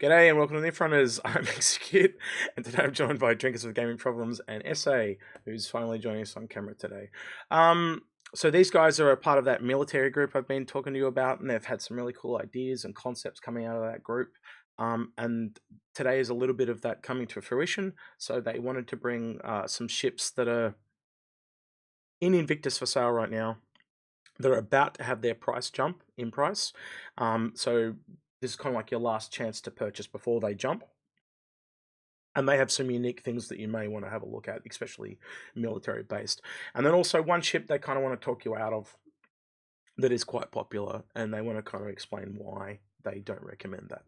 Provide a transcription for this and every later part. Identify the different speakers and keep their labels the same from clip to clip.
Speaker 1: G'day and welcome to the Inforunners. I'm Execute, and today I'm joined by Drinkers with Gaming Problems and Ese, who's finally joining us on camera today. So these guys are a part of that military group I've been talking to you about, and they've had some really cool ideas and concepts coming out of that group. And today is a little bit of that coming to fruition. So they wanted to bring some ships that are in Invictus for sale right now. They're about to have their price jump in price. So this is kind of like your last chance to purchase before they jump. And they have some unique things that you may want to have a look at, especially military based. And then also one ship they kind of want to talk you out of that is quite popular, and they want to kind of explain why they don't recommend that.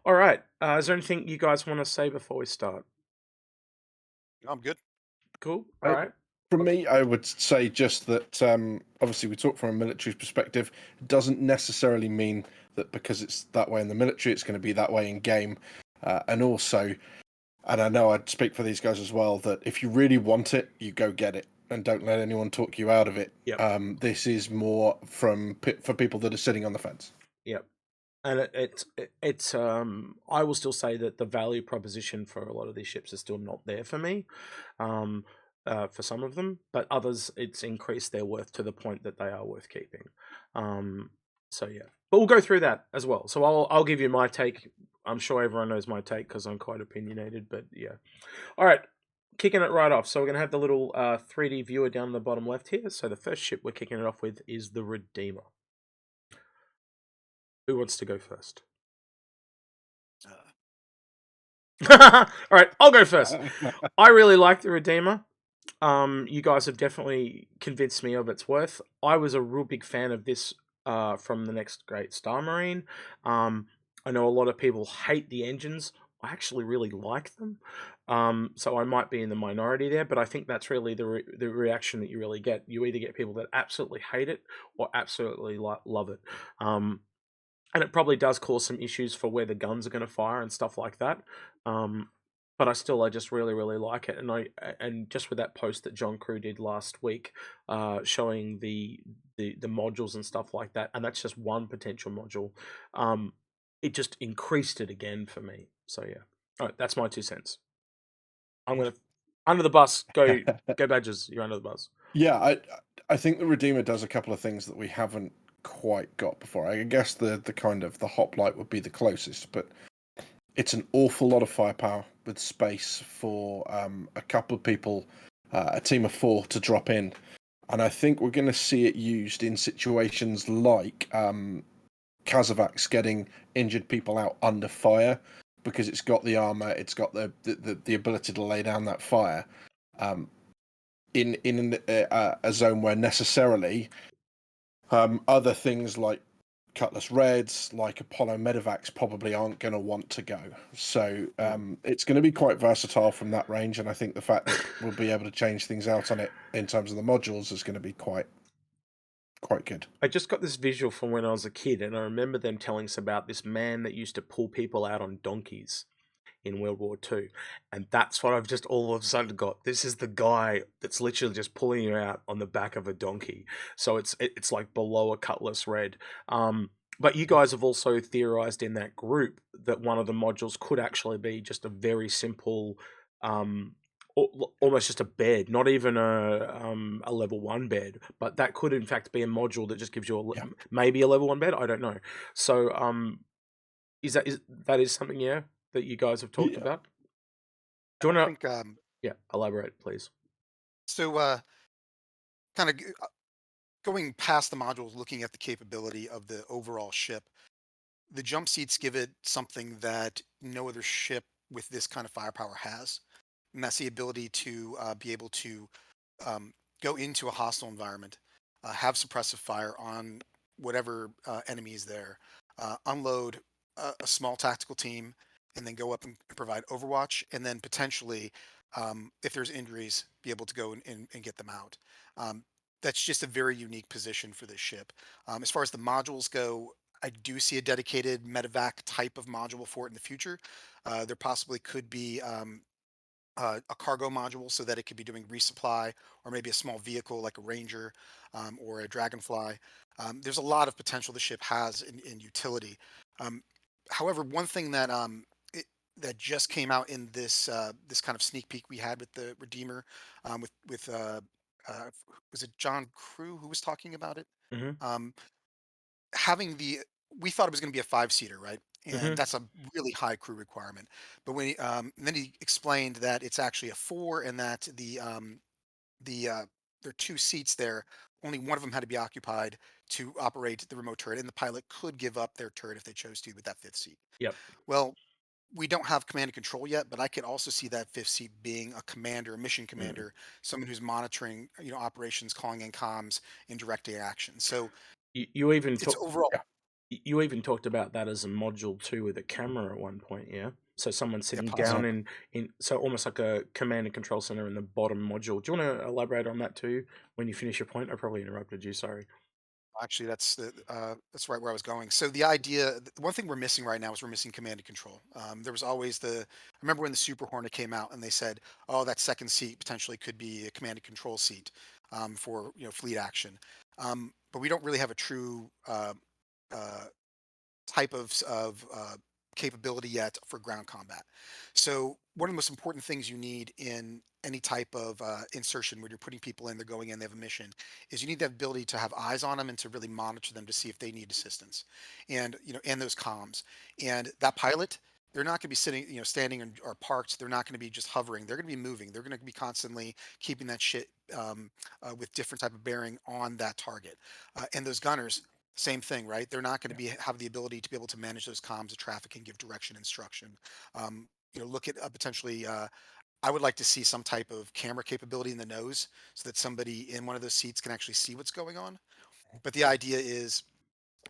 Speaker 1: All right. Is there anything you guys want to say before we start?
Speaker 2: I'm good.
Speaker 1: Cool. All right.
Speaker 3: From me, I would say just that obviously we talk from a military perspective. It doesn't necessarily mean that because it's that way in the military, it's going to be that way in game. And also, and I know I'd speak for these guys as well, that if you really want it, you go get it and don't let anyone talk you out of it.
Speaker 1: Yep.
Speaker 3: This is more for people that are sitting on the fence.
Speaker 1: Yep. And it's I will still say that the value proposition for a lot of these ships is still not there for me. For some of them, but others it's increased their worth to the point that they are worth keeping. So yeah, but we'll go through that as well. So I'll give you my take. I'm sure everyone knows my take because I'm quite opinionated, but yeah. All right, kicking it right off. So we're gonna have the little 3D viewer down the bottom left here. So the first ship we're kicking it off with is the Redeemer. Who wants to go first? All right, I'll go first. I really like the Redeemer. You guys have definitely convinced me of its worth. I was a real big fan of this from the next great Star Marine. I know a lot of people hate the engines. I actually really like them. So I might be in the minority there, but I think that's really the reaction that you really get. You either get people that absolutely hate it or absolutely love it. And it probably does cause some issues for where the guns are going to fire and stuff like that. But I just really, really like it. And just with that post that John Crew did last week, showing the modules and stuff like that, and that's just one potential module. It just increased it again for me. So yeah, all right, that's my 2 cents. I'm gonna under the bus. Go Badgers! You're under the bus.
Speaker 3: Yeah, I think the Redeemer does a couple of things that we haven't quite got before. I guess the kind of the hoplite would be the closest, but it's an awful lot of firepower with space for a couple of people, a team of 4 to drop in. And I think we're going to see it used in situations like Kazavak's getting injured people out under fire because it's got the armor, it's got the ability to lay down that fire in a zone where necessarily other things like Cutlass Reds, like Apollo Medevacs, probably aren't going to want to go. So it's going to be quite versatile from that range, and I think the fact that we'll be able to change things out on it in terms of the modules is going to be quite good.
Speaker 1: I just got this visual from when I was a kid, and I remember them telling us about this man that used to pull people out on donkeys in World War II. And that's what I've just all of a sudden got. This is the guy that's literally just pulling you out on the back of a donkey. So it's like below a Cutlass Red. But you guys have also theorized in that group that one of the modules could actually be just a very simple, almost just a bed, not even a level 1 bed, but that could in fact be a module that just gives you maybe a level 1 bed. I don't know. So is that something that you guys have talked about? Do you want to elaborate, please?
Speaker 2: So, kind of going past the modules, looking at the capability of the overall ship, the jump seats give it something that no other ship with this kind of firepower has, and that's the ability to be able to go into a hostile environment, have suppressive fire on whatever enemy is there, unload a small tactical team, and then go up and provide overwatch, and then potentially, if there's injuries, be able to go and get them out. Um, that's just a very unique position for this ship. As far as the modules go, I do see a dedicated medevac type of module for it in the future. There possibly could be a cargo module so that it could be doing resupply, or maybe a small vehicle like a Ranger or a Dragonfly. There's a lot of potential the ship has in utility. Um, However, one thing that that just came out in this kind of sneak peek we had with the Redeemer, with uh, was it John Crew who was talking about it?
Speaker 1: Hmm.
Speaker 2: Um, having the We thought it was going to be a 5-seater, right? And
Speaker 1: Hmm.
Speaker 2: that's a really high crew requirement. But and then he explained that it's actually a 4, and that the there are 2 seats there. Only one of them had to be occupied to operate the remote turret, and the pilot could give up their turret if they chose to with that 5th seat.
Speaker 1: Yep.
Speaker 2: Well, we don't have command and control yet, but I could also see that 5th seat being a commander, a mission
Speaker 1: Mm.
Speaker 2: commander, someone who's monitoring, operations, calling in comms, and directing action. So
Speaker 1: You even
Speaker 2: it's
Speaker 1: talk.
Speaker 2: overall,
Speaker 3: Yeah.
Speaker 1: You even talked about that as a module too with a camera at one point, yeah? So someone
Speaker 2: yeah,
Speaker 1: sitting down
Speaker 2: possibly.
Speaker 1: in so almost like a command and control center in the bottom module. Do you want to elaborate on that too when you finish your point? I probably interrupted you, sorry.
Speaker 2: Actually, that's right where I was going. So the idea, one thing we're missing right now is we're missing command and control. There was always I remember when the Super Hornet came out and they said, oh, that 2nd seat potentially could be a command and control seat, for fleet action. But we don't really have a true uh, type of capability yet for ground combat. So one of the most important things you need in any type of insertion when you're putting people in, they're going in, they have a mission, is you need the ability to have eyes on them and to really monitor them to see if they need assistance, and and those comms, and that pilot. They're not going to be sitting, standing or parked. They're not going to be just hovering. They're going to be moving. They're going to be constantly keeping that shit, with different type of bearing on that target. And those gunners, same thing, right? They're not going to have the ability to be able to manage those comms of traffic and give direction instruction. Look at potentially. I would like to see some type of camera capability in the nose so that somebody in one of those seats can actually see what's going on. But the idea is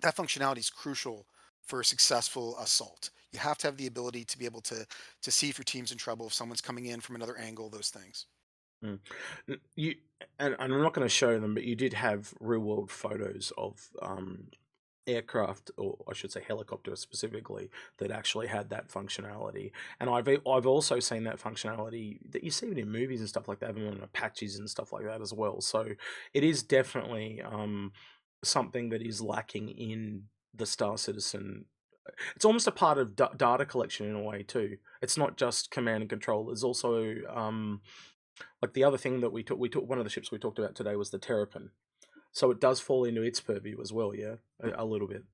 Speaker 2: that functionality is crucial for a successful assault. You have to have the ability to be able to see if your team's in trouble, if someone's coming in from another angle, those things.
Speaker 1: Mm. You and I'm not going to show them, but you did have real world photos of aircraft, or I should say helicopters specifically, that actually had that functionality. And I've also seen that functionality that you see it in movies and stuff like that, even on Apaches and stuff like that as well. So it is definitely something that is lacking in the Star Citizen. It's almost a part of data collection in a way too. It's not just command and control. There's also like the other thing that we took one of the ships we talked about today was the Terrapin. So it does fall into its purview as well, yeah, a little bit.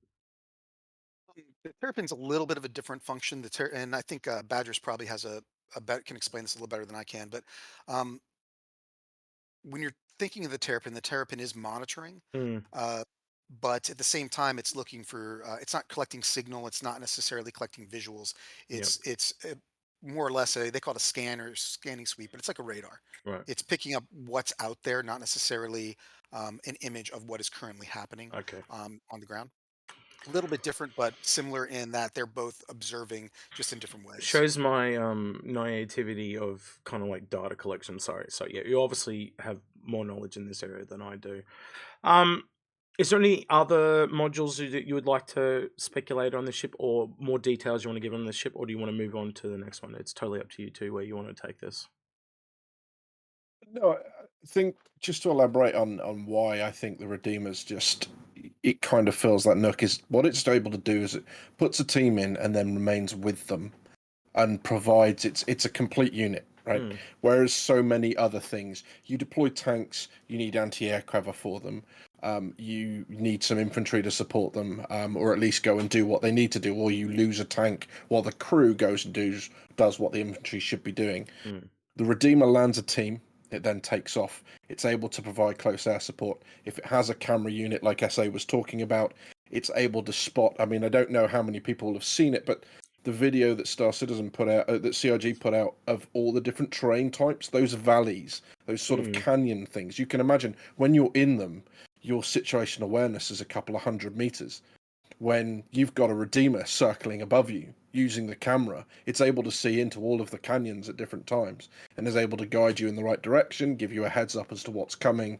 Speaker 2: The Terrapin's a little bit of a different function. And I think Badgers probably has can explain this a little better than I can. But um, when you're thinking of the Terrapin is monitoring,
Speaker 1: Mm,
Speaker 2: uh, but at the same time, it's looking for. It's not collecting signal. It's not necessarily collecting visuals.
Speaker 1: yeah,
Speaker 2: It's more or less they call it a scan or scanning sweep, but it's like a radar.
Speaker 1: right.
Speaker 2: It's picking up what's out there, not necessarily an image of what is currently happening
Speaker 1: Okay.
Speaker 2: on the ground. A little bit different, but similar in that they're both observing just in different ways.
Speaker 1: Shows my naivety of kind of like data collection. Sorry. So yeah, you obviously have more knowledge in this area than I do. Um, is there any other modules that you would like to speculate on the ship, or more details you want to give on the ship, or do you want to move on to the next one? It's totally up to you two where you want to take this.
Speaker 3: No, I think just to elaborate on why I think the Redeemers just it kind of feels like Nook is what it's able to do is it puts a team in and then remains with them and provides it's a complete unit, right?
Speaker 1: Mm,
Speaker 3: Whereas so many other things, you deploy tanks, you need anti-air cover for them, you need some infantry to support them, or at least go and do what they need to do, or you lose a tank while the crew goes and does what the infantry should be doing.
Speaker 1: mm,
Speaker 3: The Redeemer lands a team. It then takes off. It's able to provide close air support. If it has a camera unit like SA was talking about, it's able to spot. I mean, I don't know how many people have seen it, but the video that Star Citizen put out, that CRG put out of all the different terrain types, those valleys, those sort of
Speaker 1: mm.
Speaker 3: canyon things, you can imagine when you're in them, your situation awareness is a couple of 100 meters. When you've got a Redeemer circling above you using the camera, it's able to see into all of the canyons at different times and is able to guide you in the right direction, give you a heads up as to what's coming.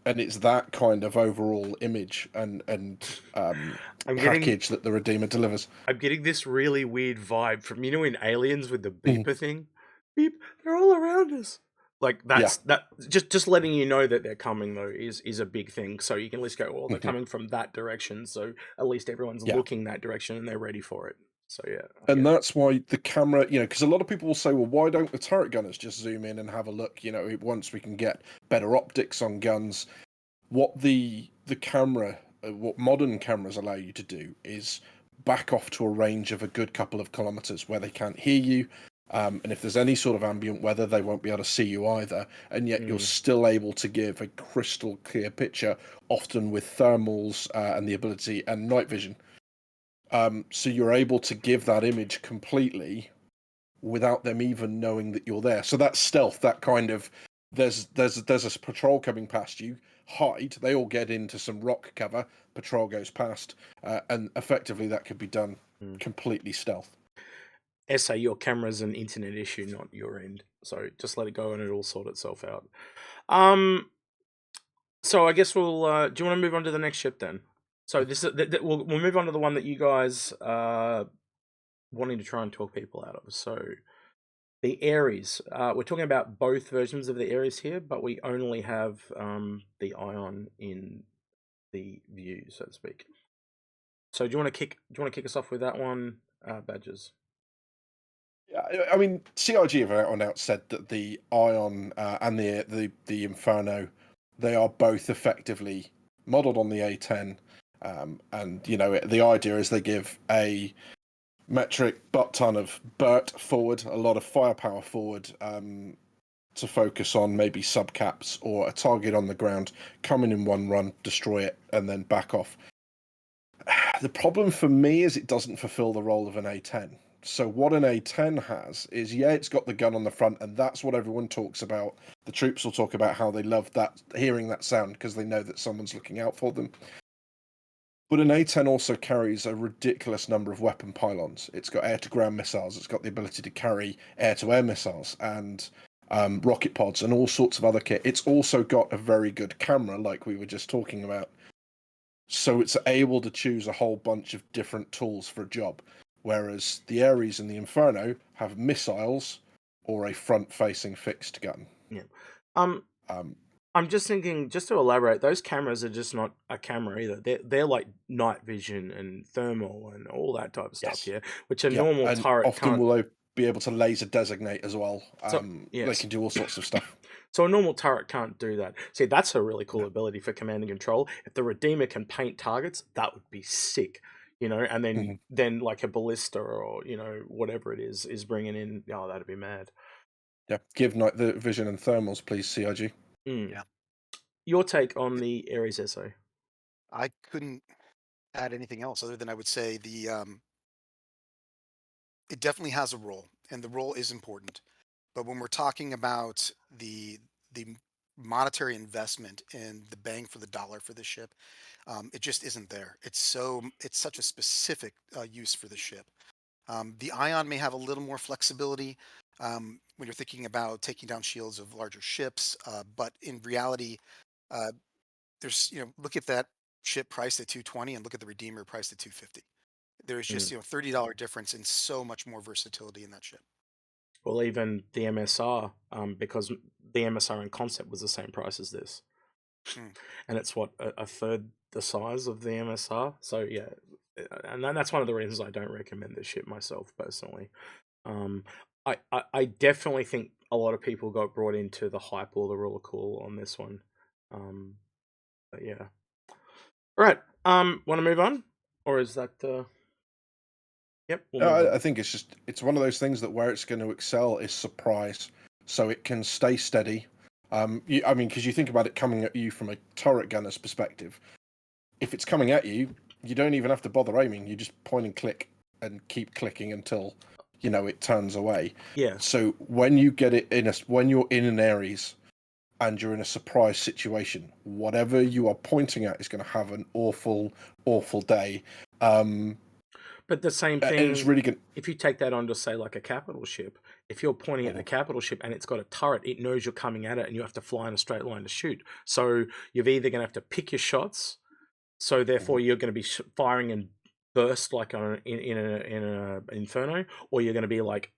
Speaker 3: And it's that kind of overall image and
Speaker 1: I'm getting
Speaker 3: package that the Redeemer delivers.
Speaker 1: I'm getting this really weird vibe from in Aliens with the
Speaker 3: Mm.
Speaker 1: beeper thing. Beep, they're all around us. Like
Speaker 3: Yeah.
Speaker 1: that just letting you know that they're coming though is a big thing. So you can at least go, well, they're
Speaker 3: Mhm.
Speaker 1: coming from that direction. So at least everyone's
Speaker 3: Yeah.
Speaker 1: looking that direction and they're ready for it. So yeah.
Speaker 3: And that's why the camera, because a lot of people will say, well, why don't the turret gunners just zoom in and have a look? Once we can get better optics on guns, what the camera, what modern cameras allow you to do is back off to a range of a good couple of kilometers where they can't hear you. And if there's any sort of ambient weather, they won't be able to see you either. And yet you're still able to give a crystal clear picture, often with thermals and the ability and night vision. So you're able to give that image completely without them even knowing that you're there. So that's stealth, that kind of there's a patrol coming past you, hide, they all get into some rock cover, patrol goes past, and effectively that could be done completely stealth.
Speaker 1: Essay, your camera's an internet issue, not your end. So just let it go and it'll sort itself out. So I guess we'll do you want to move on to the next ship then? So this is we'll move on to the one that you guys wanting to try and talk people out of. So the Aries. We're talking about both versions of the Aries here, but we only have the Ion in the view, so to speak. So do you want to kick us off with that one, Badgers?
Speaker 3: Yeah, I mean, CRG have out and out said that the Ion and the Inferno, they are both effectively modelled on the A10, and the idea is they give a metric butt ton of BERT forward, a lot of firepower forward, to focus on maybe subcaps or a target on the ground, come in one run, destroy it, and then back off. The problem for me is it doesn't fulfill the role of an A10. So what an A10 has is, it's got the gun on the front, and that's what everyone talks about. The troops will talk about how they love that, hearing that sound, because they know that someone's looking out for them. But an A10 also carries a ridiculous number of weapon pylons. It's got air-to-ground missiles. It's got the ability to carry air-to-air missiles and rocket pods and all sorts of other kit. It's also got a very good camera, like we were just talking about. So it's able to choose a whole bunch of different tools for a job. Whereas the Aries and the Inferno have missiles or a front-facing fixed gun.
Speaker 1: Yeah. I'm just thinking, just to elaborate, those cameras are just not a camera either. They're like night vision and thermal and all that type of stuff,
Speaker 3: Yes.
Speaker 1: which a
Speaker 3: Yeah,
Speaker 1: normal
Speaker 3: and
Speaker 1: turret
Speaker 3: often
Speaker 1: can't.
Speaker 3: will they be able to laser designate as well.
Speaker 1: So,
Speaker 3: They
Speaker 1: yes.
Speaker 3: can do all sorts of stuff.
Speaker 1: So a normal turret can't do that. See, that's a really cool
Speaker 3: No.
Speaker 1: ability for command and control. If the Redeemer can paint targets, that would be sick. And then like a ballista or whatever it is bringing in. Oh, that'd be mad.
Speaker 3: Yeah, give night the vision and thermals, please, CIG.
Speaker 2: Yeah.
Speaker 1: Your take on the Aries SO?
Speaker 2: I couldn't add anything else other than I would say it definitely has a role, and the role is important. But when we're talking about the monetary investment and the bang for the dollar for the ship, it just isn't there. It's such a specific use for the ship. The Ion may have a little more flexibility when you're thinking about taking down shields of larger ships, but in reality, uh, there's look at that ship priced at 220 and look at the Redeemer priced at 250. There's just $30 difference and so much more versatility in that ship.
Speaker 1: Well, even the MSR, because the MSR in concept was the same price as this, and it's what a third the size of the MSR. So yeah, and that's one of the reasons I don't recommend this ship myself personally. I definitely think a lot of people got brought into the hype or the roller cool on this one. But yeah. All right. Want to move on, or is that? Yep. We'll move on.
Speaker 3: I think it's one of those things that where it's going to excel is surprise, so it can stay steady. Because you think about it coming at you from a turret gunner's perspective. If it's coming at you, you don't even have to bother aiming. You just point and click and keep clicking until it turns away.
Speaker 1: Yeah.
Speaker 3: So when you get it when you're in an Aries and you're in a surprise situation, whatever you are pointing at is going to have an awful, awful day.
Speaker 1: But the same thing,
Speaker 3: it's really good.
Speaker 1: If you take that on to say like a capital ship, if you're pointing at the capital ship and it's got a turret, it knows you're coming at it and you have to fly in a straight line to shoot. So you're either going to have to pick your shots, so therefore you're going to be firing and burst like in a Inferno, or you're going to be like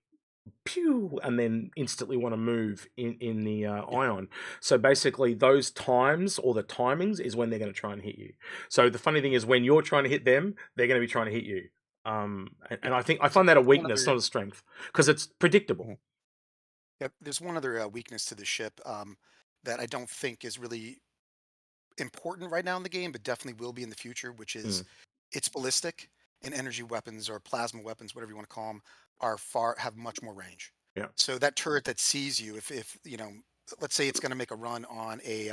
Speaker 1: pew, and then instantly want to move in the
Speaker 2: Yeah.
Speaker 1: ion. So basically, those times or the timings is when they're going to try and hit you. So the funny thing is, when you're trying to hit them, they're going to be trying to hit you. And I think I
Speaker 2: So
Speaker 1: find that a
Speaker 2: there's one
Speaker 1: weakness,
Speaker 2: other
Speaker 1: not a strength, because it's predictable.
Speaker 3: Mhm.
Speaker 2: yeah, there's one other weakness to the ship that I don't think is really important right now in the game, but definitely will be in the future, which is
Speaker 1: Mm,
Speaker 2: it's ballistic and energy weapons or plasma weapons, whatever you want to call them, have much more range.
Speaker 1: yeah.
Speaker 2: So that turret that sees you, if you know, let's say it's going to make a run on a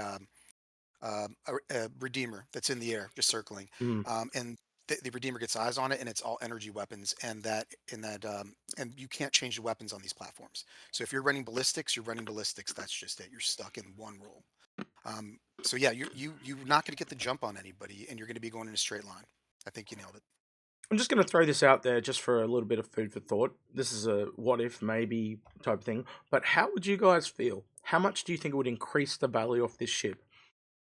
Speaker 2: redeemer that's in the air, just circling,
Speaker 1: Mm.
Speaker 2: and the redeemer gets eyes on it, and it's all energy weapons, and you can't change the weapons on these platforms. So if you're running ballistics, you're running ballistics. That's just it. You're stuck in one roll. So yeah, you're not going to get the jump on anybody, and you're going to be going in a straight line. I think you nailed it.
Speaker 1: I'm just going to throw this out there just for a little bit of food for thought. This is a what if, maybe type of thing. But how would you guys feel? How much do you think it would increase the value of this ship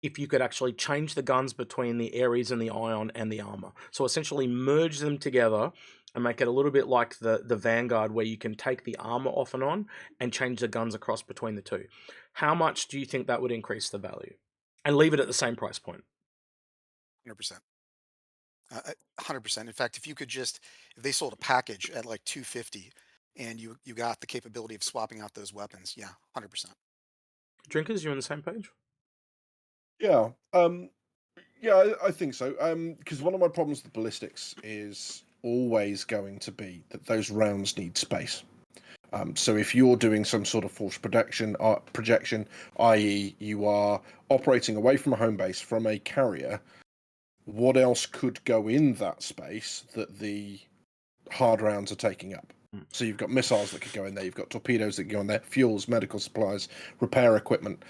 Speaker 1: if you could actually change the guns between the Aries and the Ion and the armor? So essentially merge them together and make it a little bit like the Vanguard, where you can take the armor off and change the guns across between the two. How much do you think that would increase the value? And leave it at the same price point.
Speaker 2: 100%. 100%. In fact, if they sold a package at like 250, and you got the capability of swapping out those weapons, yeah, 100%.
Speaker 1: Drinkers, you on the same page?
Speaker 3: Yeah. Yeah, I think so. Because one of my problems with ballistics is always going to be that those rounds need space. So if you're doing some sort of force projection, i.e., you are operating away from a home base from a carrier, what else could go in that space that the hard rounds are taking up?
Speaker 1: Mm.
Speaker 3: So you've got missiles that could go in there, you've got torpedoes that can go in there, fuels, medical supplies, repair equipment.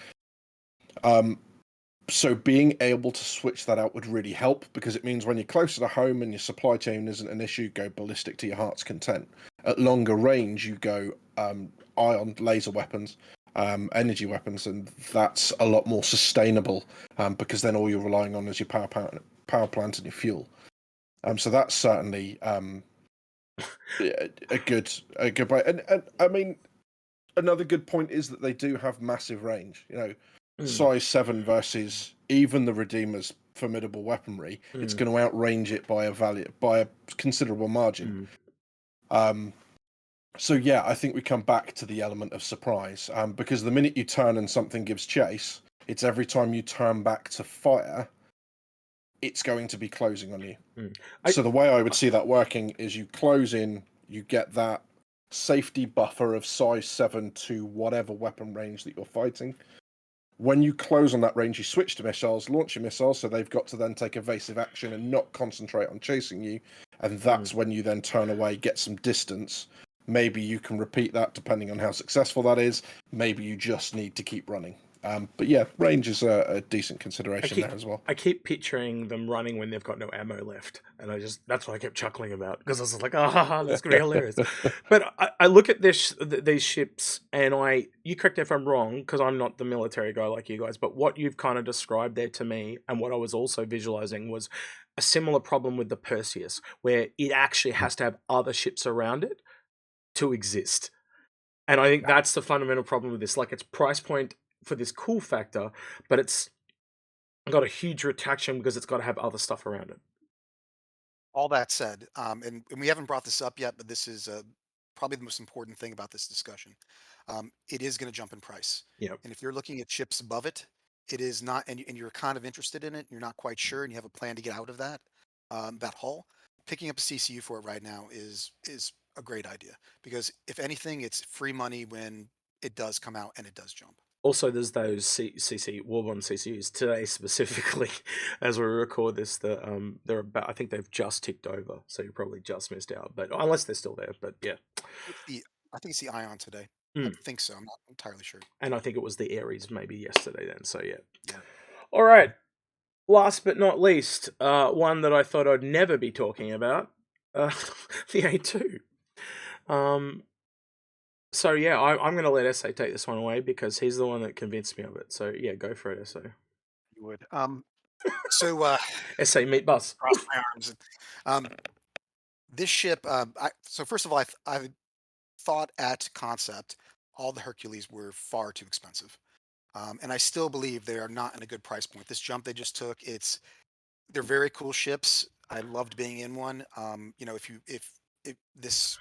Speaker 3: So being able to switch that out would really help, because it means when you're closer to home and your supply chain isn't an issue, go ballistic to your heart's content. At longer range, you go ion laser weapons, energy weapons, and that's a lot more sustainable, because then all you're relying on is your power plant and your fuel. So that's certainly a good point. And I mean, another good point is that they do have massive range. Size 7 versus even the Redeemer's formidable weaponry, it's going to outrange it by a considerable margin. So yeah, I think we come back to the element of surprise, because the minute you turn and something gives chase, it's every time you turn back to fire, it's going to be closing on you. So the way I would see that working is you close in, you get that safety buffer of size 7 to whatever weapon range that you're fighting. When you close on that range, you switch to missiles, launch your missiles, so they've got to then take evasive action and not concentrate on chasing you. And that's when you then turn away, get some distance. Maybe you can repeat that depending on how successful that is. Maybe you just need to keep running. But yeah, range is a decent consideration there as well.
Speaker 1: I keep picturing them running when they've got no ammo left, and that's what I kept chuckling about, because I was like, "Ah, that's gonna be hilarious." But I look at these ships, and you correct me if I'm wrong, because I'm not the military guy like you guys. But what you've kind of described there to me, and what I was also visualizing, was a similar problem with the Perseus, where it actually has to have other ships around it to exist. And I think that's the fundamental problem with this. Like, its price point for this cool factor, but it's got a huge retraction because it's got to have other stuff around it.
Speaker 2: All that said, and we haven't brought this up yet, but this is probably the most important thing about this discussion. It is going to jump in price,
Speaker 1: Yeah.
Speaker 2: and if you're looking at chips above it, it is not, and you're kind of interested in it, you're not quite sure, and you have a plan to get out of that hull. Picking up a CCU for it right now is a great idea, because if anything, it's free money when it does come out and it does jump.
Speaker 1: Also, there's those CC Warbond CCUs today specifically, as we record this. They're about. I think they've just ticked over, so you probably just missed out. But unless they're still there, but yeah.
Speaker 2: I think it's the Ion today. I
Speaker 1: Mm.
Speaker 2: think so. I'm not entirely sure.
Speaker 1: And I think it was the Aries maybe yesterday then. So yeah.
Speaker 2: Yeah.
Speaker 1: All right. Last but not least, one that I thought I'd never be talking about, the A2. So yeah, I'm going to let SA take this one away because he's the one that convinced me of it. So yeah, go for it, SA.
Speaker 2: You would. So
Speaker 1: SA meet bus.
Speaker 2: cross my arms. This ship. So first of all, I thought at concept, all the Hercules were far too expensive. And I still believe they are not in a good price point. This jump they just took, they're very cool ships. I loved being in one. If this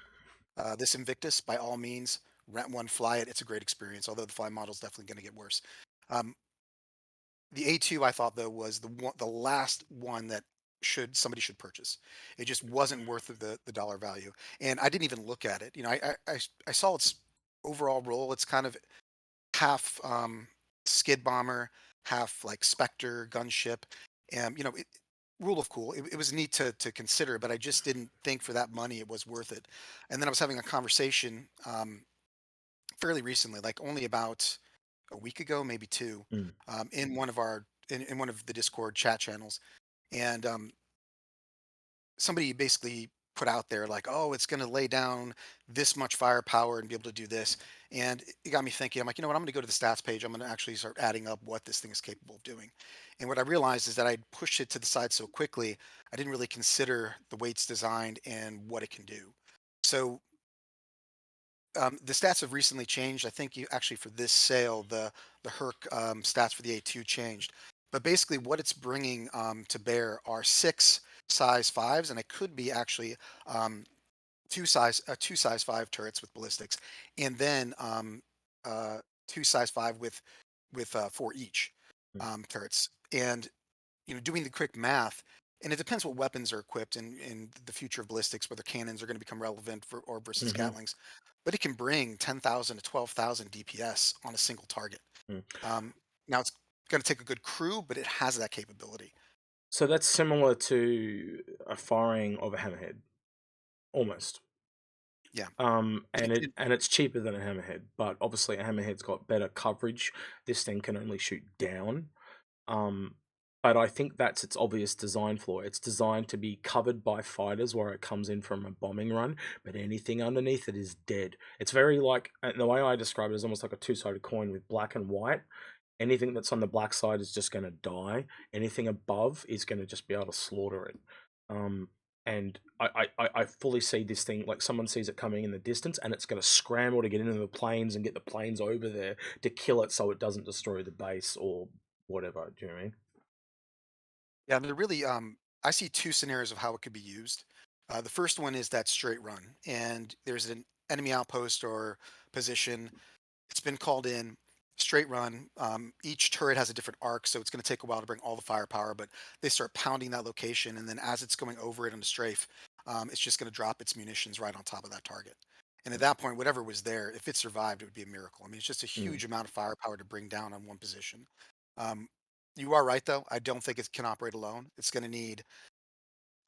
Speaker 2: Invictus, by all means, rent one, fly it. It's a great experience. Although the fly model is definitely going to get worse. Um, the A2 I thought though was the last one that somebody should purchase. It just wasn't worth the dollar value. And I didn't even look at it. I saw its overall role. It's kind of half skid bomber, half like Spectre gunship. And rule of cool. It was neat to consider, but I just didn't think for that money it was worth it. And then I was having a conversation fairly recently, like only about a week ago, maybe two,
Speaker 1: Mm.
Speaker 2: in one of the Discord chat channels, and somebody basically put out there like, oh, it's going to lay down this much firepower and be able to do this, and it got me thinking. I'm like, you know what? I'm going to go to the stats page. I'm going to actually start adding up what this thing is capable of doing, and what I realized is that I'd pushed it to the side so quickly, I didn't really consider the way it's designed and what it can do. So the stats have recently changed. I think you actually for this sale, the Herc stats for the A2 changed. But basically, what it's bringing to bear are six size fives, and it could be actually um, two size five turrets with ballistics, and then two size five with four each
Speaker 1: Mm.
Speaker 2: turrets. And doing the quick math, and it depends what weapons are equipped in the future of ballistics, whether cannons are going to become relevant or versus
Speaker 1: Hmm.
Speaker 2: Gatlings, but it can bring 10,000 to 12,000 DPS on a single target.
Speaker 1: Mm.
Speaker 2: Um, Now it's going to take a good crew, but it has that capability.
Speaker 1: So that's similar to a firing of a hammerhead, almost.
Speaker 2: Yeah.
Speaker 1: And it's cheaper than a hammerhead, but obviously a hammerhead's got better coverage. This thing can only shoot down. Um, but I think that's its obvious design flaw. It's designed to be covered by fighters where it comes in from a bombing run, but anything underneath it is dead. It's very like, the way I describe it is almost like a two-sided coin with black and white. Anything that's on the black side is just going to die. Anything above is going to just be able to slaughter it. Um, and I fully see this thing like someone sees it coming in the distance and it's going to scramble to get into the planes and get the planes over there to kill it so it doesn't destroy the base or whatever. Do you know what I mean?
Speaker 2: Yeah, and they're really I see two scenarios of how it could be used. The first one is that straight run, and there's an enemy outpost or position. It's been called in, straight run. Each turret has a different arc, so it's going to take a while to bring all the firepower, but they start pounding that location, and then as it's going over it on the strafe, it's just going to drop its munitions right on top of that target. And at that point, whatever was there, if it survived, it would be a miracle. I mean, it's just a
Speaker 1: Mm.
Speaker 2: huge amount of firepower to bring down on one position. Um, you are right, though. I don't think it can operate alone. It's going to need,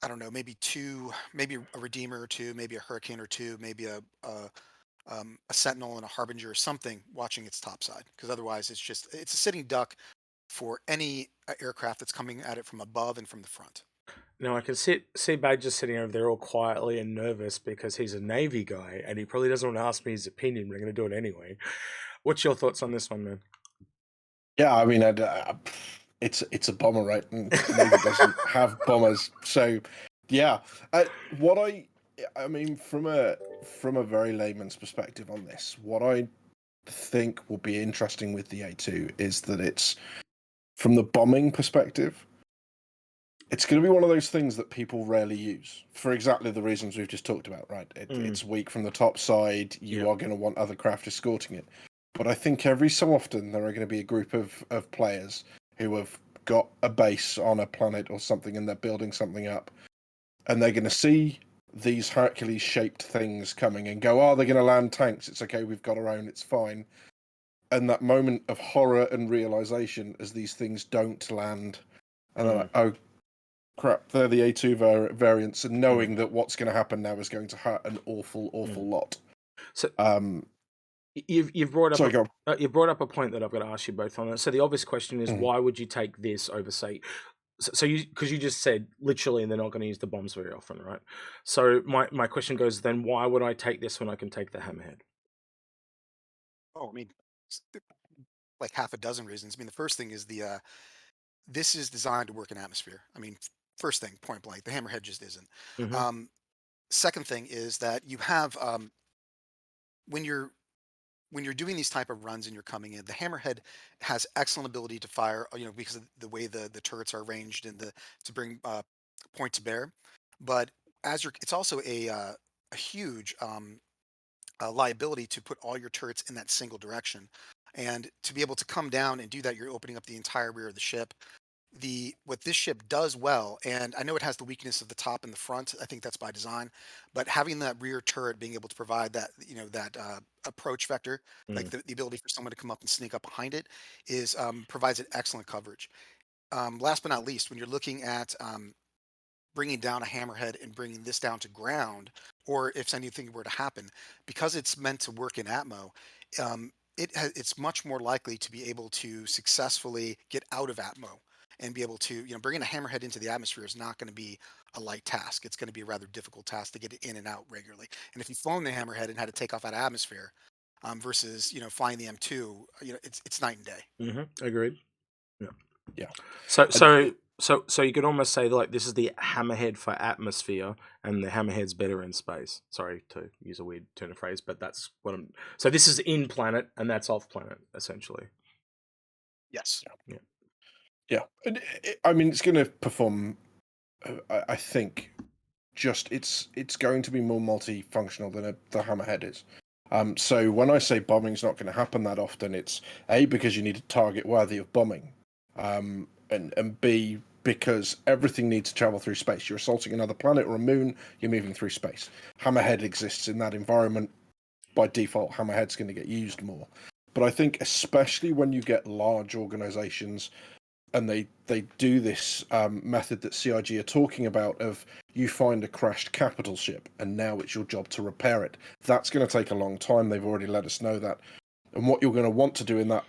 Speaker 2: I don't know, maybe two, maybe a Redeemer or two, maybe a Hurricane or two, maybe a sentinel and a harbinger or something watching its top side, because otherwise it's a sitting duck for any aircraft that's coming at it from above and from the front.
Speaker 1: Now I can see Badger sitting over there all quietly and nervous because he's a Navy guy and he probably doesn't want to ask me his opinion, but I'm going to do it anyway. What's your thoughts on this one, man?
Speaker 3: Yeah, I mean, it's a bomber, right? And Navy doesn't have bombers, so yeah. What I mean, from a very layman's perspective on this, what I think will be interesting with the A2 is that it's from the bombing perspective. It's going to be one of those things that people rarely use for exactly the reasons we've just talked about, right?
Speaker 1: Mm.
Speaker 3: It's weak from the top side. You
Speaker 1: Yep.
Speaker 3: are going to want other craft escorting it. But I think every so often there are going to be a group of players who have got a base on a planet or something and they're building something up. And they're going to see these Hercules shaped things coming and go, oh, they're going to land tanks. It's okay. We've got our own. It's fine. And that moment of horror and realization as these things don't land. And they're
Speaker 1: Mm.
Speaker 3: like, oh, crap, they're the A2 variants, and
Speaker 1: Mm.
Speaker 3: knowing that what's going to happen now is going to hurt an awful
Speaker 1: Mm.
Speaker 3: lot.
Speaker 1: So
Speaker 3: Um,
Speaker 1: you've brought up
Speaker 3: sorry, go.
Speaker 1: you brought up a point that I've got to ask you both on it. So the obvious question is,
Speaker 3: Mhm.
Speaker 1: why would you take this over, say, so you, because you just said literally they're not going to use the bombs very often, right? So my question goes then, why would I take this when I can take the hammerhead?
Speaker 2: Oh, I mean, like half a dozen reasons. I mean, the first thing is this is designed to work in atmosphere. I mean, first thing, point blank, the hammerhead just isn't.
Speaker 1: Mm-hmm.
Speaker 2: Um, Second thing is that you have when you're doing these type of runs and you're coming in, the hammerhead has excellent ability to fire, because of the way the turrets are arranged and the to bring point to bear. But it's also a huge liability to put all your turrets in that single direction. And to be able to come down and do that, you're opening up the entire rear of the ship. The What this ship does well, and I know it has the weakness of the top and the front. I think that's by design, but having that rear turret being able to provide that, that approach vector, like
Speaker 1: Mm.
Speaker 2: the ability for someone to come up and sneak up behind it, is provides an excellent coverage. Last but not least, when you're looking at bringing down a hammerhead and bringing this down to ground, or if anything were to happen, because it's meant to work in Atmo, it's much more likely to be able to successfully get out of Atmo and be able to, bringing a hammerhead into the atmosphere is not going to be a light task. It's going to be a rather difficult task to get it in and out regularly. And if you've flown the hammerhead and had to take off out of atmosphere, versus flying the M2, it's night and day.
Speaker 1: Agreed. Yeah.
Speaker 3: Yeah.
Speaker 1: So
Speaker 3: And
Speaker 1: so so you could almost say like this is the hammerhead for atmosphere, and the hammerhead's better in space. Sorry to use a weird turn of phrase, but that's what I'm. So this is in planet, and that's off planet, essentially.
Speaker 2: Yes.
Speaker 1: Yeah.
Speaker 3: yeah, and I mean, it's going to perform. I think just it's going to be more multifunctional than the hammerhead is. So when I say bombing's not going to happen that often, it's A, because you need a target worthy of bombing, and B, because everything needs to travel through space. You're assaulting another planet or a moon, you're moving through space. Hammerhead exists in that environment. By default, hammerhead's going to get used more. But I think especially when you get large organizations and they do this method that CIG are talking about of you find a crashed capital ship and now it's your job to repair it. That's going to take a long time. They've already let us know that. And what you're going to want to do in that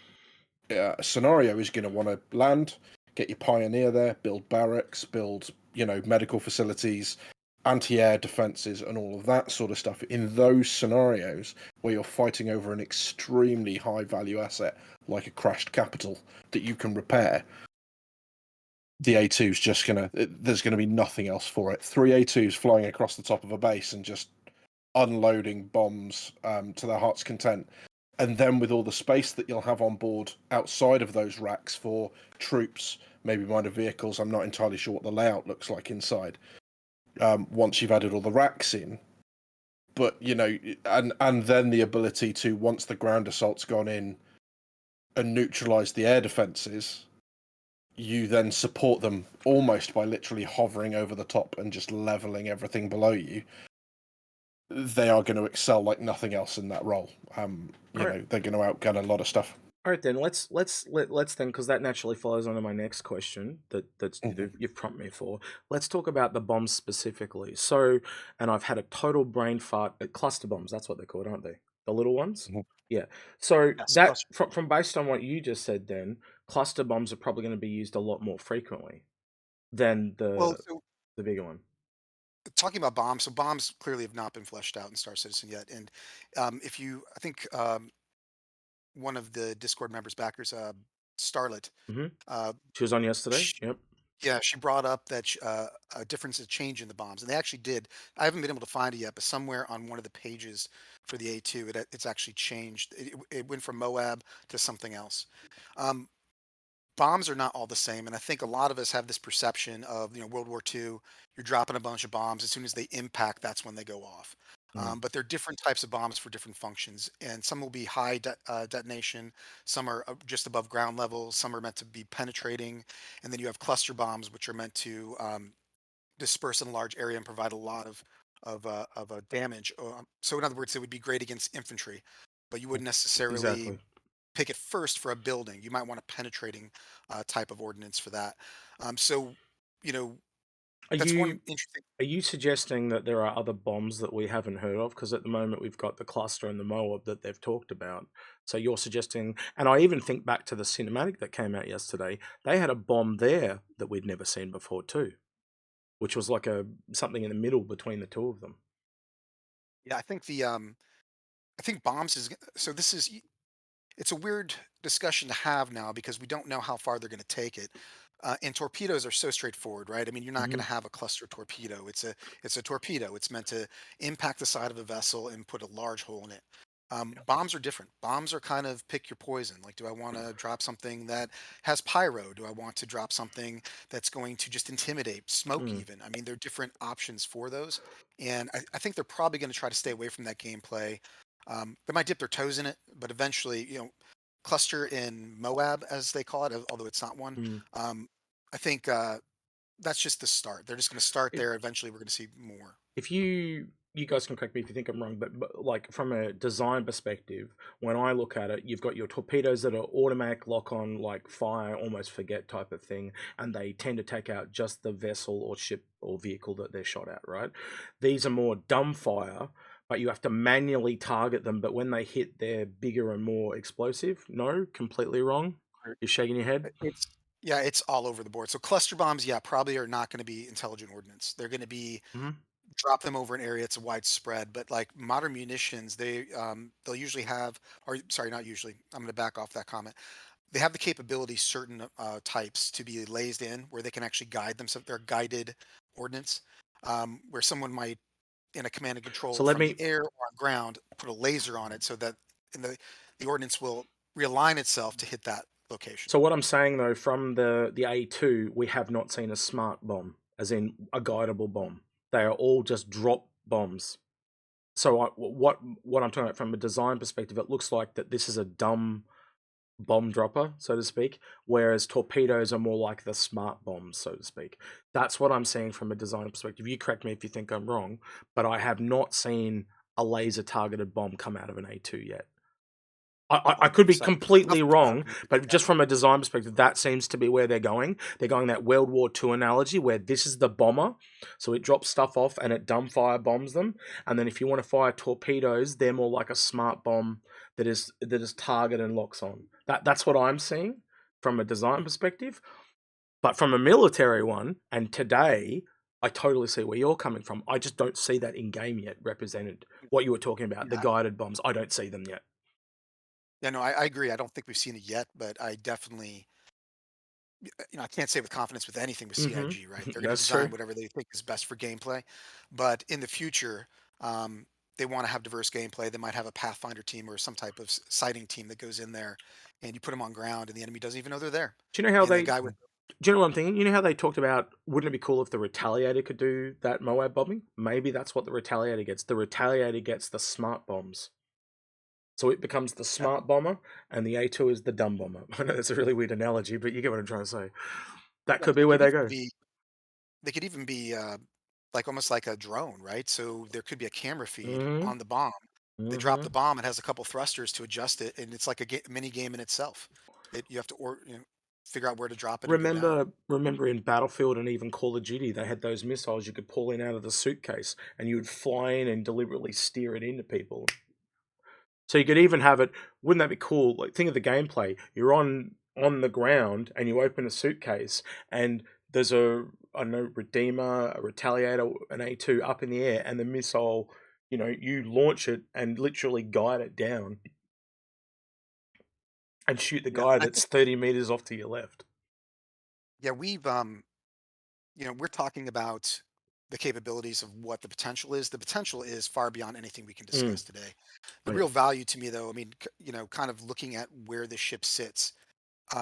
Speaker 3: scenario is going to want to land, get your pioneer there, build barracks, build medical facilities, anti-air defenses, and all of that sort of stuff. In those scenarios where you're fighting over an extremely high value asset like a crashed capital that you can repair, the A2's just there's gonna be nothing else for it. Three A2s flying across the top of a base and just unloading bombs to their heart's content. And then with all the space that you'll have on board outside of those racks for troops, maybe minor vehicles, I'm not entirely sure what the layout looks like inside. Once you've added all the racks in, but and then the ability to, once the ground assault's gone in and neutralize the air defenses, you then support them almost by literally hovering over the top and just leveling everything below you. They are going to excel like nothing else in that role. They're going to outgun a lot of stuff.
Speaker 1: All right, then let's then, because that naturally follows on to my next question that's you've prompted me for. Let's talk about the bombs specifically. So, and I've had a total brain fart at cluster bombs. That's what they're called, aren't they? The little ones.
Speaker 3: Mhm.
Speaker 1: Yeah. So
Speaker 2: Yes.
Speaker 1: that from based on what you just said, then cluster bombs are probably going to be used a lot more frequently than
Speaker 2: Well,
Speaker 1: the
Speaker 2: so
Speaker 1: bigger one.
Speaker 2: talking about bombs, so bombs clearly have not been fleshed out in Star Citizen yet. And I think one of the Discord members backers, Starlet,
Speaker 1: Hmm.
Speaker 2: uh,
Speaker 1: She was on yesterday.
Speaker 2: sh
Speaker 1: Yep.
Speaker 2: yeah, she brought up that a difference, a change in the bombs, and they actually did. I haven't been able to find it yet, but somewhere on one of the pages for the A2, it's actually changed. It went from Moab to something else. Um, Bombs are not all the same, and I think a lot of us have this perception of, World War II. You're dropping a bunch of bombs. As soon as they impact, that's when they go off.
Speaker 1: Mm.
Speaker 2: But they're different types of bombs for different functions, and some will be high detonation. Some are just above ground level. Some are meant to be penetrating, and then you have cluster bombs, which are meant to disperse in a large area and provide a lot of damage. So in other words, it would be great against infantry, but you wouldn't necessarily
Speaker 1: Exactly.
Speaker 2: pick it first for a building. You might want a penetrating type of ordinance for that. So, you know,
Speaker 1: Are
Speaker 2: that's one
Speaker 1: you
Speaker 2: interesting.
Speaker 1: Are you suggesting that there are other bombs that we haven't heard of? Because at the moment we've got the cluster and the Moab that they've talked about. So you're suggesting, and I even think back to the cinematic that came out yesterday. They had a bomb there that we'd never seen before too, which was like a something in the middle between the two of them.
Speaker 2: Yeah, I think bombs is so. It's a weird discussion to have now because we don't know how far they're going to take it. And torpedoes are so straightforward, right? I mean, you're not going
Speaker 1: Hmm.
Speaker 2: to have a cluster torpedo. It's a torpedo. It's meant to impact the side of a vessel and put a large hole in it. Bombs are different. Bombs are kind of pick your poison. Like, do I want to drop something that has pyro? Do I want to drop something that's going to just intimidate, smoke
Speaker 1: Mm.
Speaker 2: even? I mean, there are different options for those. And I think they're probably going to try to stay away from that gameplay. They might dip their toes in it, but eventually, cluster in Moab, as they call it, although it's not one.
Speaker 1: Mm.
Speaker 2: I think that's just the start. They're just going to start there. Eventually, we're going to see more.
Speaker 1: If you guys can correct me if you think I'm wrong, but like from a design perspective, when I look at it, you've got your torpedoes that are automatic lock on, like fire, almost forget type of thing, and they tend to take out just the vessel or ship or vehicle that they're shot at, right? These are more dumb fire, but you have to manually target them, but when they hit, they're bigger and more explosive. No, completely wrong. You're shaking your head.
Speaker 2: It's Yeah, it's all over the board. So cluster bombs, yeah, probably are not going to be intelligent ordnance. They're going to be
Speaker 1: Hmm.
Speaker 2: drop them over an area it's widespread. But like modern munitions, they'll usually have, or sorry, not usually. I'm going to back off that comment. They have the capability, certain types, to be lased in where they can actually guide themselves. They're guided ordnance, where someone might, in a command and control
Speaker 1: So let
Speaker 2: from the
Speaker 1: me
Speaker 2: air or on ground, put a laser on it so that in the ordnance will realign itself to hit that location.
Speaker 1: So what I'm saying though, from the A2, we have not seen a smart bomb, as in a guidable bomb. They are all just drop bombs. So what I'm talking about from a design perspective, it looks like that this is a dumb bomb dropper, so to speak, whereas torpedoes are more like the smart bombs, so to speak. That's what I'm saying from a design perspective. You correct me if you think I'm wrong, but I have not seen a laser targeted bomb come out of an A2 yet. I could be
Speaker 2: 100%.
Speaker 1: completely
Speaker 2: Nothing about
Speaker 1: wrong,
Speaker 2: them.
Speaker 1: but just from a design perspective, that seems to be where they're going. They're going that World War II analogy where this is the bomber, so it drops stuff off and it dumbfire bombs them. And then if you want to fire torpedoes, they're more like a smart bomb that is targeted and locks on. That's what I'm seeing from a design perspective. But from a military one, and today, I totally see where you're coming from. I just don't see that in game yet represented. What you were talking about, the
Speaker 2: Yeah,
Speaker 1: guided bombs, I don't see them yet.
Speaker 2: yeah, no, I agree. I don't think we've seen it yet, but I definitely, I can't say with confidence with anything with
Speaker 1: Hmm.
Speaker 2: CIG, right? They're going to
Speaker 1: That's true.
Speaker 2: design whatever they think is best for gameplay, but in the future, um, they want to have diverse gameplay. They might have a Pathfinder team or some type of sighting team that goes in there, and you put them on ground, and the enemy doesn't even know they're there.
Speaker 1: Do you know how
Speaker 2: And the
Speaker 1: they?
Speaker 2: guy with
Speaker 1: Do you know what I'm thinking? You know how they talked about? Wouldn't it be cool if the Retaliator could do that Moab bombing? Maybe that's what the Retaliator gets. The Retaliator gets the smart bombs, so it becomes the
Speaker 2: yeah,
Speaker 1: smart bomber, and the A2 is the dumb bomber. I know that's a really weird analogy, but you get what I'm trying to say. That
Speaker 2: yeah,
Speaker 1: could be where they go.
Speaker 2: they could even be like almost like a drone, right? So there could be a camera feed
Speaker 1: Hmm.
Speaker 2: on the bomb. They drop
Speaker 1: Hmm.
Speaker 2: the bomb. It has a couple thrusters to adjust it, and it's like a mini game in itself. You have to figure out where to drop it and go down.
Speaker 1: Remember in Battlefield and even Call of Duty, they had those missiles you could pull in out of the suitcase, and you would fly in and deliberately steer it into people. So you could even have it. Wouldn't that be cool? Like, think of the gameplay. You're on the ground and you open a suitcase and there's a, I don't know, Redeemer, a Retaliator, an A2 up in the air, and the missile, you launch it and literally guide it down and shoot the
Speaker 2: Yeah,
Speaker 1: guy
Speaker 2: I
Speaker 1: that's
Speaker 2: think
Speaker 1: 30 meters off to your left.
Speaker 2: yeah we've we're talking about the capabilities of what the potential is. The potential is far beyond anything we can
Speaker 1: Mm.
Speaker 2: discuss today. The
Speaker 1: Oh yeah.
Speaker 2: real value to me, though, I mean, kind of looking at where the ship sits.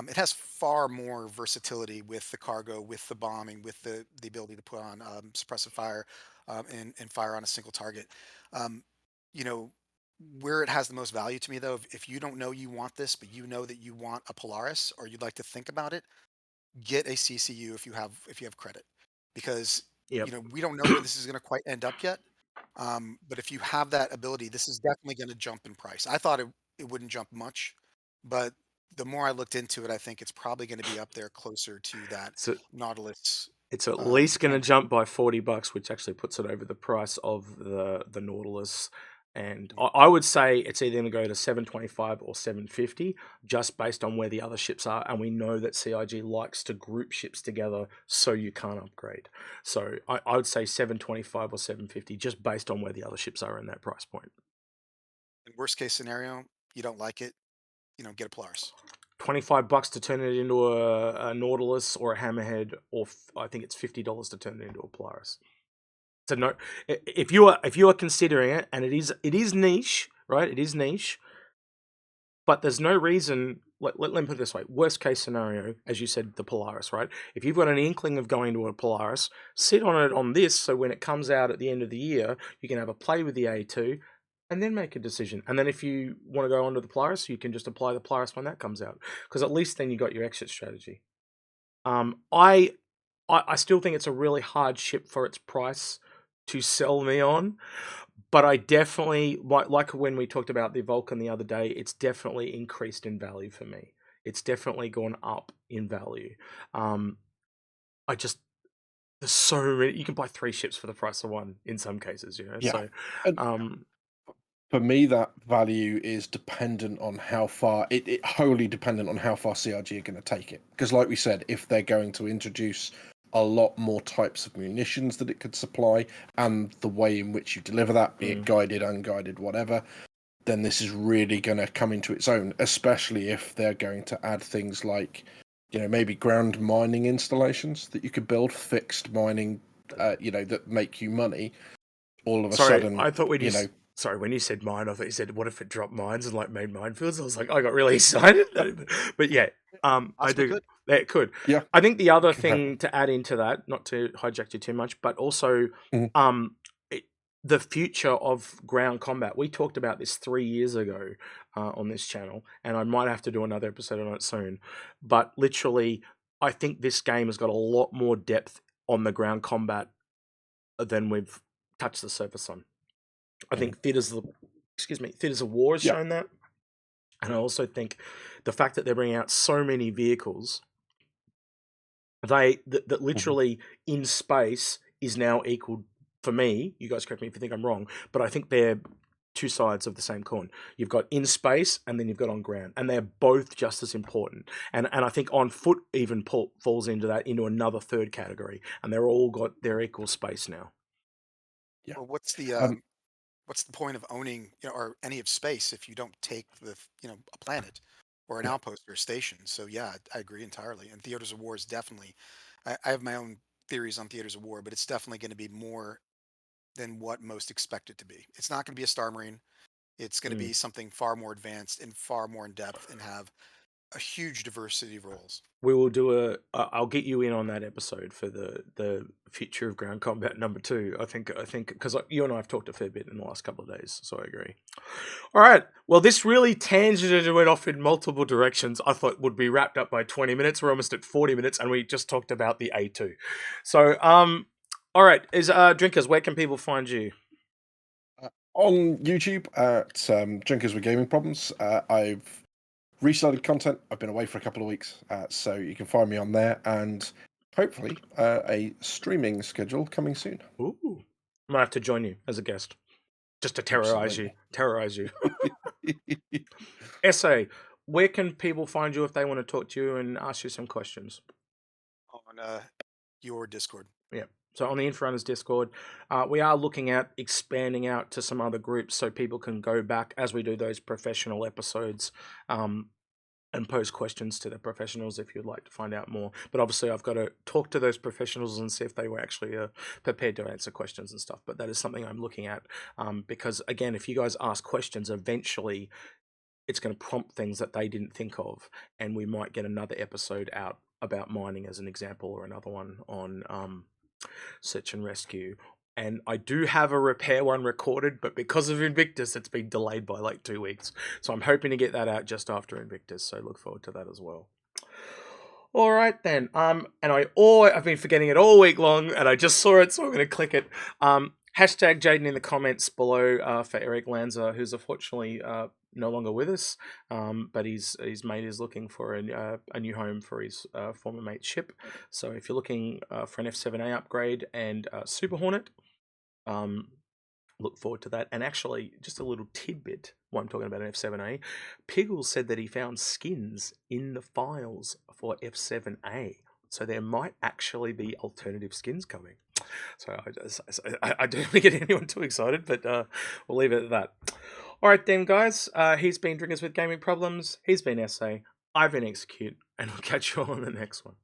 Speaker 2: It has far more versatility with the cargo, with the bombing, with the ability to put on suppressive fire and fire on a single target. Um, you know, where it has the most value to me, though, if you don't know you want this, but you know that you want a Polaris or you'd like to think about it, get a CCU if you have credit, because
Speaker 1: Yep.
Speaker 2: we don't know where this is going to quite end up yet. But if you have that ability, this is definitely going to jump in price. I thought it wouldn't jump much, but the more I looked into it, I think it's probably going to be up there closer to that
Speaker 1: So
Speaker 2: Nautilus
Speaker 1: it's at least going to
Speaker 2: entry.
Speaker 1: jump by $40, which actually puts it over the price of the Nautilus. And
Speaker 2: Yeah.
Speaker 1: I would say it's either going to go to 725 or 750, just based on where the other ships are. And we know that CIG likes to group ships together so you can't upgrade. So I would say 725 or 750, just based on where the other ships are in that price point.
Speaker 2: In worst case scenario, you don't like it, get a Polaris.
Speaker 1: $25 to turn it into a Nautilus or a Hammerhead, or I think it's $50 to turn it into a Polaris. So no, if you are considering it, and it is niche, right? It is niche, but there's no reason. Let me put it this way: worst case scenario, as you said, the Polaris, right? If you've got an inkling of going to a Polaris, sit on it on this, so when it comes out at the end of the year, you can have a play with the A2, and then make a decision. And then if you want to go on to the Polaris, you can just apply the Polaris when that comes out, because at least then you got your exit strategy. I still think it's a really hard ship for its price to sell me on, but I definitely, like when we talked about the Vulcan the other day, it's definitely increased in value for me. It's definitely gone up in value. I just, there's so many, you can buy 3 ships for the price of 1 in some cases, you know?
Speaker 3: Yeah.
Speaker 1: So,
Speaker 3: And for me, that value is dependent on how far it wholly dependent on how far CRG are going to take it. Because, like we said, if they're going to introduce a lot more types of munitions that it could supply, and the way in which you deliver that, be it guided, unguided, whatever, then this is really going to come into its own. Especially if they're going to add things like, maybe ground mining installations that you could build, fixed mining, that make you money. All of a
Speaker 1: sorry,
Speaker 3: sudden,
Speaker 1: I thought sorry, when you said mine, I thought you said, what if it dropped mines and like made minefields? I was like, I got really excited. But yeah, I do.
Speaker 2: Good.
Speaker 1: It could.
Speaker 3: Yeah.
Speaker 1: I think the other thing to add into that, not to hijack you too much, but also the future of ground combat. We talked about this 3 years ago on this channel, and I might have to do another episode on it soon. But literally, I think this game has got a lot more depth on the ground combat than we've touched the surface on. I think Theatres of War has shown that. And I also think the fact that they're bringing out so many vehicles, that literally in space is now equal, for me, you guys correct me if you think I'm wrong, but I think they're 2 sides of the same coin. You've got in space and then you've got on ground, and they're both just as important. And I think on foot even falls into another third category, and they're all got their equal space now.
Speaker 2: Yeah. Well, what's the point of owning, or any of space if you don't take a planet or an outpost or a station? So yeah, I agree entirely. And Theaters of War is definitely, I have my own theories on Theaters of War, but it's definitely going to be more than what most expect it to be. It's not going to be a Star Marine. It's going to be something far more advanced and far more in depth and have a huge diversity of roles.
Speaker 1: We will do I'll get you in on that episode for the future of ground combat number 2. I think because you and I have talked a fair bit in the last couple of days, so I agree. All right. Well, this really tangented and went off in multiple directions. I thought would be wrapped up by 20 minutes. We're almost at 40 minutes, and we just talked about the A2. So, all right. Drinkers, where can people find you?
Speaker 3: On YouTube at Drinkers with Gaming Problems. I've restarted content. I've been away for a couple of weeks, so you can find me on there, and hopefully a streaming schedule coming soon.
Speaker 1: Ooh, I might have to join you as a guest, just to terrorize you. Ese, where can people find you if they want to talk to you and ask you some questions?
Speaker 2: On your Discord.
Speaker 1: Yeah. So on the Inforunners Discord, we are looking at expanding out to some other groups so people can go back as we do those professional episodes and pose questions to the professionals if you'd like to find out more. But obviously I've got to talk to those professionals and see if they were actually prepared to answer questions and stuff. But that is something I'm looking at because, again, if you guys ask questions, eventually it's going to prompt things that they didn't think of, and we might get another episode out about mining as an example, or another one on search and rescue. And I do have a repair one recorded, but because of Invictus, it's been delayed by like 2 weeks. So I'm hoping to get that out just after Invictus. So look forward to that as well. All right then. And I've been forgetting it all week long, and I just saw it, so I'm going to click it. Hashtag Jaden in the comments below for Eric Lanza, who's unfortunately no longer with us, but his mate is looking for a new home for his former mate's ship. So if you're looking for an F7A upgrade and Super Hornet, look forward to that. And actually, just a little tidbit while I'm talking about an F7A, Piggle said that he found skins in the files for F7A. So there might actually be alternative skins coming. So I don't want to get anyone too excited, but we'll leave it at that. All right then, guys. He's been Drinkers with Gaming Problems. He's been Ese. I've been Execute, and we'll catch you all on the next one.